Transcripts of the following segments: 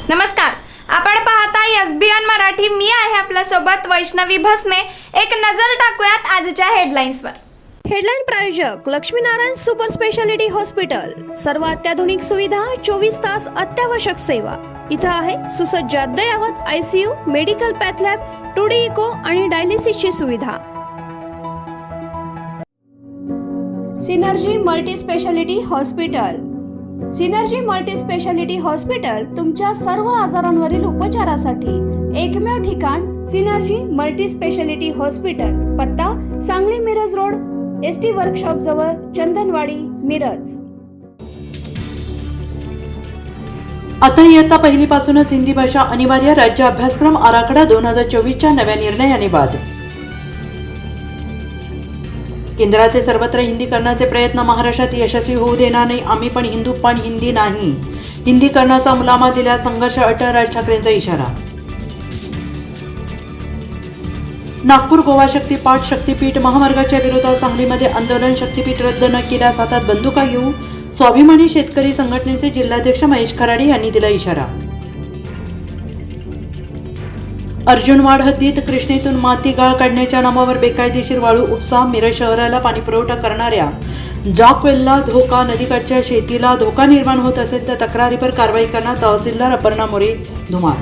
नमस्कार, आपण पाहता एसबीएन मराठी. मी आहे आपल्या सोबत वैष्णवी भस्मे. एक नजर टाकूयात आजच्या हेडलाईन्सवर. हेडलाईन प्रायोजक लक्ष्मीनारायण सुपर स्पेशालिटी हॉस्पिटल. सर्व अत्याधुनिक सुविधा, 24 तास अत्यावश्यक सेवा. इथं आहे सुसज्ज अद्ययावत ICU, medical path lab, 2D echo आणि डायलिसिसची सुविधा. Synergy multi speciality hospital. Synergy multi speciality hospital तुमच्या सर्व आजारांवरील उपचारासाठी एकमेव ठिकाण. Synergy multi speciality hospital. पत्ता Sangli Miraj road, ST workshop जवळ, चंदनवाडी, मिरज. आता इयत्ता पहिलीपासूनच हिंदी भाषा अनिवार्य. राज्य अभ्यासक्रम आराखडा 2024च्या नव्या निर्णयाने बाद. केंद्राचे सर्वत्र हिंदीकरणाचे प्रयत्न महाराष्ट्रात यशस्वी होऊ देणार नाही. आम्ही पण हिंदू, पण हिंदी नाही. हिंदीकरणाचा मुलामा दिला संघर्ष अटळ. राज ठाकरेंचा इशारा. नागपूर गोवा शक्तीपाठ शक्तीपीठ महामार्गाच्या विरोधात सांगलीमध्ये आंदोलन. शक्तीपीठ रद्द न केल्यास हातात बंदुका घेऊ. स्वाभिमानी शेतकरी संघटनेचे जिल्हाध्यक्ष महेश खराडे यांनी दिला इशारा. अर्जुनवाड हद्दीत कृष्णेतून माती गाळ काढण्याच्या नावावर बेकायदेशीर वाळू उपसा. मिरज शहराला पाणीपुरवठा करणाऱ्या जॉकवेलला धोका. नदीकाठच्या शेतीला धोका निर्माण होत असेल तर तक्रारीवर कारवाई करणार. तहसीलदार अपर्णा मोरे धुमाळ.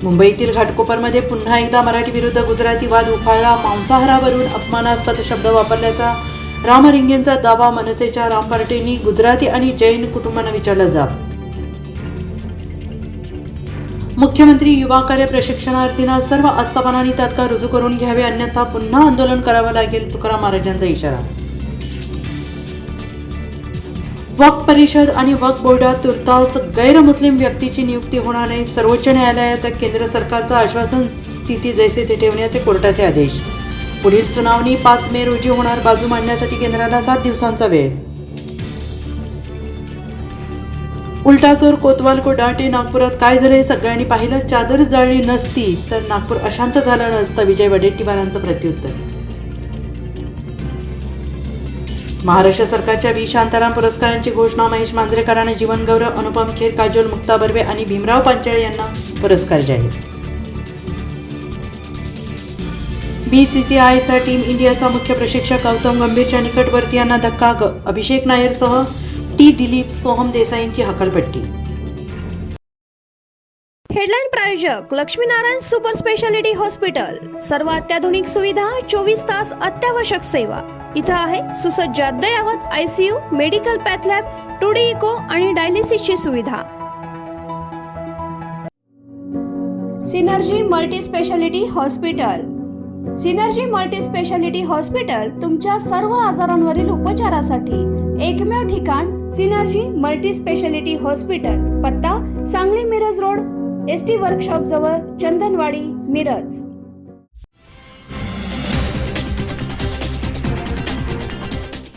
मुंबईतील घाटकोपरमध्ये पुन्हा एकदा मराठी विरुद्ध गुजराती वाद उफाळला. मांसाहारावरून अपमानास्पद शब्द वापरल्याचा राम रिंगेंचा दावा. मनसेच्या राम पार्टींनी गुजराती आणि जैन कुटुंबांना विचारला जाब. मुख्यमंत्री युवा कार्य प्रशिक्षणार्थींना सर्व आस्थापनांनी तात्काळ रुजू करून घ्यावे, अन्यथा पुन्हा आंदोलन करावं लागेल. तुकाराम महाराजांचा इशारा. वक्फ परिषद आणि वक्फ बोर्डात तुर्तास गैरमुस्लिम व्यक्तीची नियुक्ती होणार नाही. सर्वोच्च न्यायालयात केंद्र सरकारचं आश्वासन स्थिती जैसे ते ठेवण्याचे कोर्टाचे आदेश. पुढील सुनावणी 5 मे रोजी होणार. बाजू मांडण्यासाठी केंद्राला 7 दिवसांचा वेळ. उलटा चोर कोतवाल को डाटे. नागपुरात काय झाले सगळ्यांनी पाहिलं. चादर जाळली नसती तर नागपूर अशांत झालं नसतं. विजय वडेट्टीवारांचं प्रत्युत्तर. महाराष्ट्र सरकारच्या व्ही शांताराम पुरस्कारांची घोषणा. महेश मांजरेकरांना जीवनगौरव. अनुपम खेर, काजोल मुक्ता बर्वे आणि भीमराव पांचाळे यांना पुरस्कार जाहीर. BCCIचा टीम इंडियाचा मुख्य प्रशिक्षक गौतम गंभीरच्या निकटवर्तीयांना धक्का. अभिषेक नायरसह दिलीप, सोहम देसाईंची हकालपट्टी. हेडलाईन प्रायोजक लक्ष्मीनारायण सुपर स्पेशालिटी हॉस्पिटल. सर्व अत्याधुनिक सुविधा, 24 तास अत्यावश्यक सेवा. इथं आहे सुसज्ज अद्ययावत ICU, medical path lab, 2D echo आणि डायलिसिसची सुविधा. Synergy multi speciality hospital. Synergy multi speciality hospital तुमच्या सर्व आजारांवरील उपचारासाठी एकमेव ठिकाण. Synergy multi speciality hospital. पत्ता Sangli Miraj road, ST workshop जवळ, चंदनवाडी, मिरज.